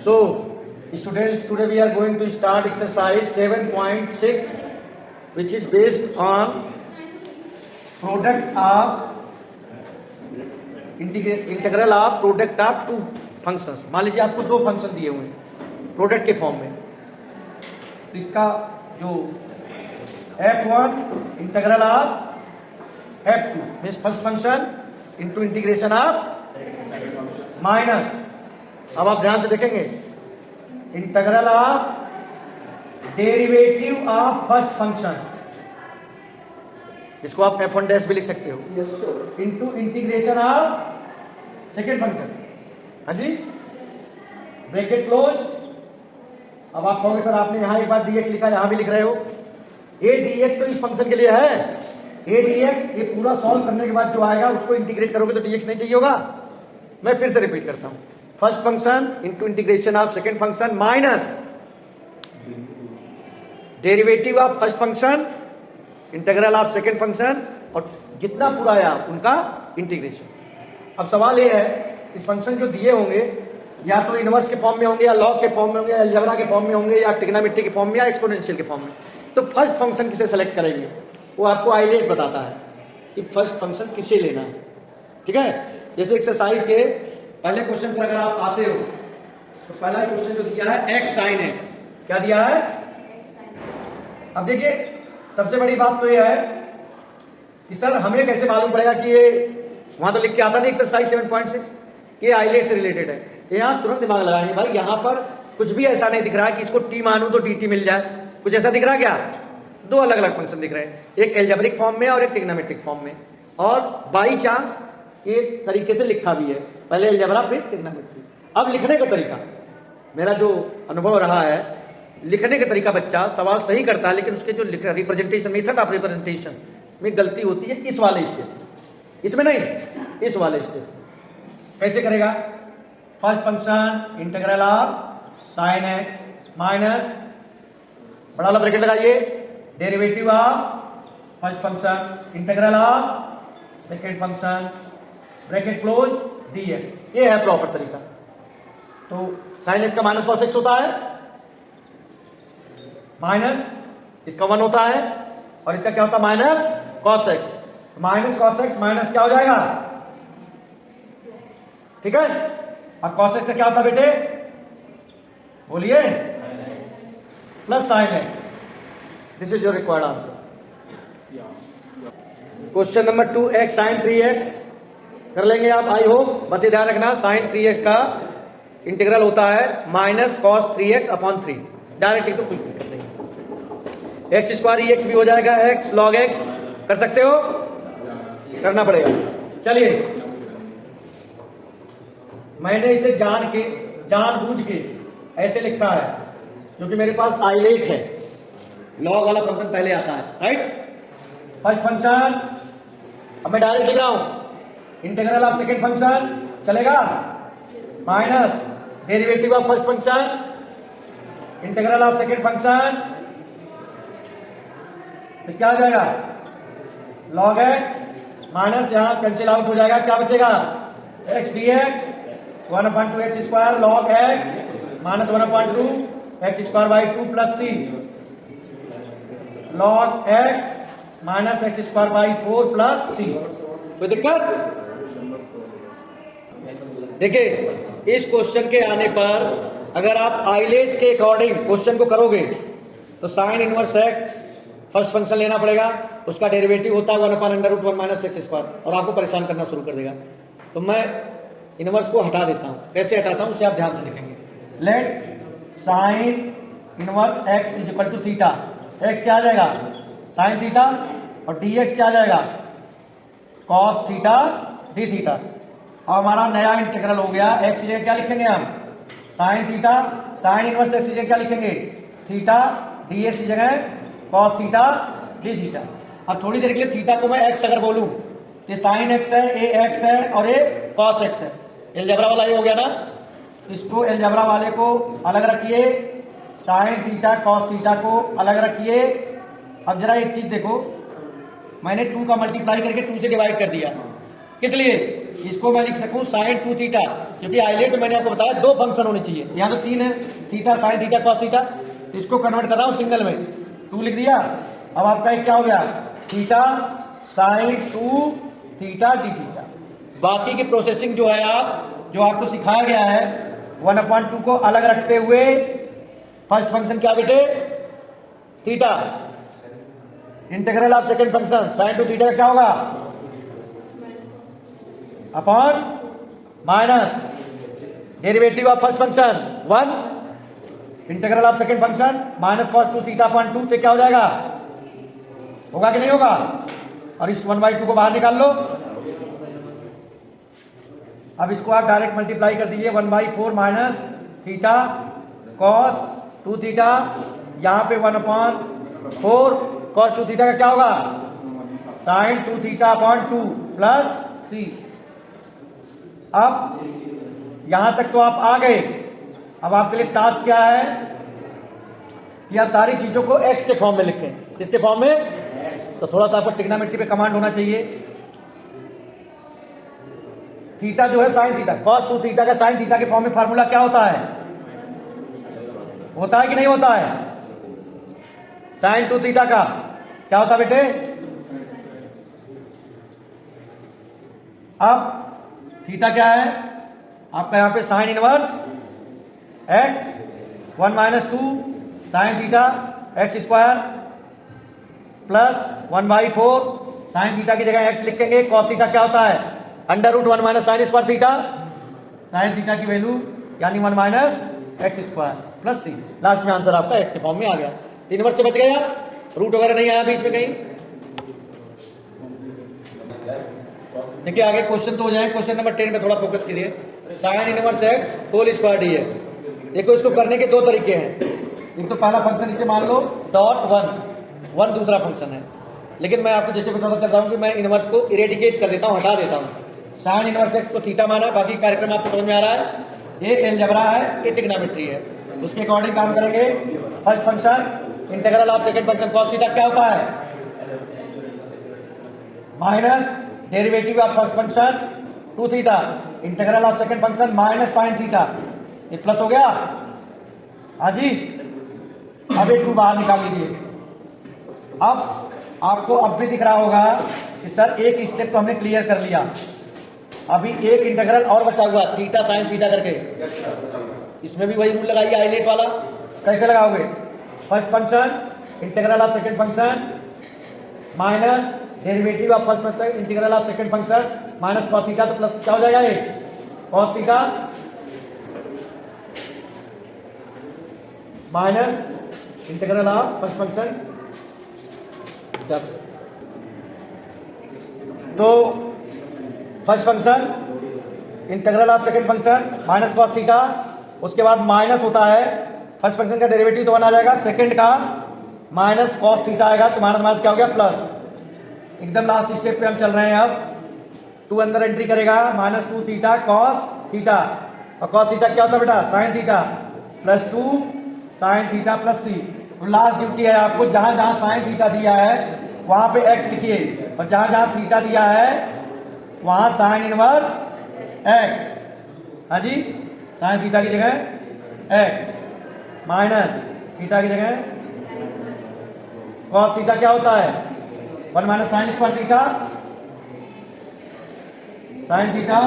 So, students, today we are going to start exercise 7.6, which is based on product of integral of product of two functions. मान लीजिए आपको दो function दिए हुए हैं product के फॉर्म में, तो इसका जो f1 integral of f2 means first function into integration of minus, अब आप ध्यान से देखेंगे, integral of derivative of first function, इसको आप f1 डैश भी लिख सकते हो, into integration of second function. हाँ जी, ब्रैकेट क्लोज। अब आप कहोगे सर आपने यहां एक बार dx लिखा, यहां भी लिख रहे हो, ये dx तो इस फंक्शन के लिए है, ये dx ये पूरा सॉल्व करने के बाद जो आएगा उसको इंटीग्रेट करोगे तो dx नहीं चाहिए होगा। मैं फिर से रिपीट करता हूं, first function into integration of second function minus derivative of first function integral of second function, और जितना पूरा आया उनका इंटीग्रेशन। अब सवाल ये है, इस फंक्शन जो दिए होंगे या तो इनवर्स के फॉर्म में होंगे, या लॉग के फॉर्म में होंगे, या अलजेब्रा के फॉर्म में होंगे, या ट्रिग्नोमेट्री के फॉर्म में, या एक्सपोनेंशियल के फॉर्म में, तो फर्स्ट फंक्शन किसे सेलेक्ट करेंगे वो आपको आइलेट बताता है कि फर्स्ट फंक्शन किसे लेना है। ठीक है, जैसे एक्सरसाइज के पहले क्वेश्चन पर अगर आप आते हो तो पहला क्वेश्चन जो दिया है x sin x, क्या दिया है? अब देखिए सबसे बड़ी बात तो यह है कि सर हमें कैसे मालूम पड़ेगा कि ये, वहां तो लिख के आता नहीं एक्सरसाइज 7.6 कि आइलेट से रिलेटेड है। यहां तुरंत दिमाग लगाएंगे, भाई यहां पर कुछ भी ऐसा नहीं दिख रहा है कि इसको t मानूं तो dt मिल जाए, कुछ ऐसा दिख रहा है क्या? दो अलग अलग फंक्शन दिख रहे हैं, एक एल्जेब्रिक फॉर्म में और एक ट्रिग्नोमेट्रिक फॉर्म में, और बाई चांस एक तरीके से लिखा भी है, पहले एल्जेब्रा फिर ट्रिग्नोमेट्री। अब लिखने का तरीका, मेरा जो अनुभव रहा है, लिखने का तरीका बच्चा सवाल सही करता है, लेकिन उसके जो रिप्रेजेंटेशन, मेथड ऑफ रिप्रेजेंटेशन में गलती होती है इस वाले स्टेप, इसमें नहीं, इस वाले स्टेप। कैसे करेगा? First function integral of sine x minus, बड़ा वाला ब्रैकेट लगाइए, derivative of first function integral of second function, bracket close, dx। ये है प्रॉपर तरीका। तो साइन एक्स का माइनस कॉस एक्स होता है, माइनस इसका 1 होता है, और इसका क्या होता है? Minus cos x. Minus cos x minus क्या हो जाएगा? ठीक है, अब कॉस एक्स क्या होता है बेटे? बोलिए, plus sine X. This is your required answer. Question number 2, x sine 3x कर लेंगे आप, आई होप। बस ये ध्यान रखना, साइन 3x का इंटीग्रल होता है minus cos 3x upon 3, direct तो कुछ दिक्कत नहीं। एक्स स्क्वायर एक्स भी हो जाएगा, x log x कर सकते हो, करना पड़ेगा। चलिए, मैंने इसे जानबूझ के ऐसे लिखा है क्योंकि मेरे पास आइलेट है, लॉग वाला फंक्शन पहले आता है, राइट। फर्स्ट फंक्शन, अब मैं डायरेक्ट लिख रहा हूं, इंटीग्रल ऑफ सेकेंड फंक्शन चलेगा, minus derivative of first function integral of second function, तो क्या हो जाएगा? log x माइनस, यहां कैंसिल आउट हो जाएगा, क्या बचेगा? x dx 1/2 x square log x minus 1/2 x square by 2 plus c log x minus x square by 4 plus c। कोई दिक्कत? देखिए, इस क्वेश्चन के आने पर अगर आप आइलेट के अकॉर्डिंग क्वेश्चन को करोगे तो sign inverse x first function लेना पड़ेगा, उसका डेरिवेटिव होता है 1/√1 माइनस x स्क्वायर, और आपको परेशान करना शुरू कर देगा। तो मैं इनवर्स को हटा देता हूं। कैसे हटाता हूं उसे आप ध्यान से लिखेंगे। Let sine inverse x is equal to theta, x क्या आ जाएगा? साइन थीटा, और dx क्या आ जाएगा? Cos theta D theta. और हमारा नया इंटीग्रल हो गया, x की जगह क्या लिखेंगे हम? Sine theta, sign inverse x की जगह क्या लिखेंगे? थीटा, dx की जगह कॉस थीटा डी थीटा। अब थोड़ी देर के लिए थीटा को मैं x अगर बोलूं, ये साइन x है, ये x है, और ये कॉस x है, एलजेब्रा वाला ये हो गया ना। इसको एलजेब्रा वाले को अलग रखिए, साइन थीटा कॉस थीटा को अलग रखिए। अब जरा एक चीज देखो, मैंने 2 का मल्टीप्लाई करके 2 से डिवाइड कर दिया, किस लिए? इसको मैं लिख सकूं साइन 2 थीटा, क्योंकि आइलेट में मैंने आपको बताया 2 फंक्शन होने चाहिए, यहाँ तो 3 है, theta sine theta cos theta. इसको कन्वर्ट कर रहा हूं सिंगल में, 2 लिख दिया। अब आपका एक क्या हो गया, theta sine 2 theta D theta. बाकी की प्रोसेसिंग जो है जो आपको सिखाया गया है 1/2 को अलग रखते हुए, फर्स्ट फंक्शन क्या बेटे, theta, integral of second function sine 2 theta क्या होगा, upon minus derivative of first function 1, integral of second function minus cos 2 theta upon 2, तो क्या हो जाएगा, होगा कि नहीं होगा। और इस 1/2 को बाहर निकाल लो। अब इसको आप डायरेक्ट मल्टीप्लाई कर दीजिए, 1/4 माइनस थीटा कॉस 2 थीटा, यहां पे 1/4 कॉस 2 थीटा का क्या होगा, साइन 2 थीटा अपॉन 2 प्लस सी। अब यहां तक तो आप आ गए। अब आपके लिए टास्क क्या है कि आप सारी चीजों को एक्स के फॉर्म में लिखें। किसके फॉर्म में, तो थोड़ा सा आपको ट्रिग्नोमेट्री पे कमांड होना चाहिए। थीटा जो है साइन थीटा, कॉस 2 थीटा का साइन थीटा के फॉर्म में फार्मूला क्या होता है, होता है कि नहीं होता है, साइन 2 थीटा का क्या होता है बेटे। अब थीटा क्या है आपका, यहां पे sign inverse x 1 minus 2 sine theta x square plus 1/4 sine theta की जगह एक्स लिखेंगे। कॉस थीटा क्या होता है, √1 minus sine square theta, sine theta की वैल्यू यानी 1 माइनस एक्स स्क्वायर प्लस सी। लास्ट में आंसर आपका एक्स के फॉर्म में आ गया। 3 वर्ष से बच गया, रूट वगैरह नहीं आया बीच में कहीं। देखिए आगे क्वेश्चन तो हो जाए, क्वेश्चन नंबर 10 पे थोड़ा फोकस कीजिए। Sine inverse X whole square DX. देखो इसको करने के 2 तरीके हैं। एक तो पहला फंक्शन इसे मान लो .1 दूसरा फंक्शन है, लेकिन मैं आपको जैसे बताता चलता हूं कि मैं इनवर्स को इरेडिकेट कर देता हूं, हटा देता हूं। साइन इनवर्स एक्स को थीटा माना, बाकी कार्यक्रम आपको समझ में आ रहा है। ये अलजेब्रा है, ये ट्रिग्नोमेट्री है, उसके अकॉर्डिंग काम करेंगे। First function integral of second function cos theta क्या होता है, minus derivative of first function 2 theta, integral of second function minus sine theta, ये प्लस हो गया। हाँ जी, अब एक 2 बाहर निकाल लीजिए। अब आपको अब भी दिख रहा होगा कि सर एक स्टेप तो हमने क्लियर कर लिया, अभी एक इंटीग्रल और बचा हुआ थीटा साइन थीटा करके। इसमें भी वही रूल लगाइए हाईलाइट वाला। कैसे लगाओगे, first function integral of second function minus derivative of first function integral of second function minus cos theta, तो प्लस क्या हो जाएगा, ये cos theta minus integral of first function. तो first function integral of second function minus cos theta, उसके बाद minus होता है फर्स्ट फंक्शन का डेरिवेटिव तो 1 आ जाएगा, सेकंड का माइनस कॉस थीटा आएगा, तो माइनस माइनस क्या हो गया प्लस। एकदम लास्ट स्टेप पे हम चल रहे हैं। अब 2 अंदर एंट्री करेगा, -2 थीटा कॉस थीटा, और कॉस थीटा क्या होता है बेटा, sine theta plus 2 sine theta plus C. तो लास्ट ड्यूटी है आपको, जहां जहां साइन थीटा दिया है वहां पे एक्स लिखिए, और जहां जहां थीटा दिया है वहां साइन इनवर्स एक्स। हाँ जी, साइन थीटा की जगह एक्स माइनस थीटा की जगह कॉस थीटा क्या होता है, 1 minus sine square theta sine theta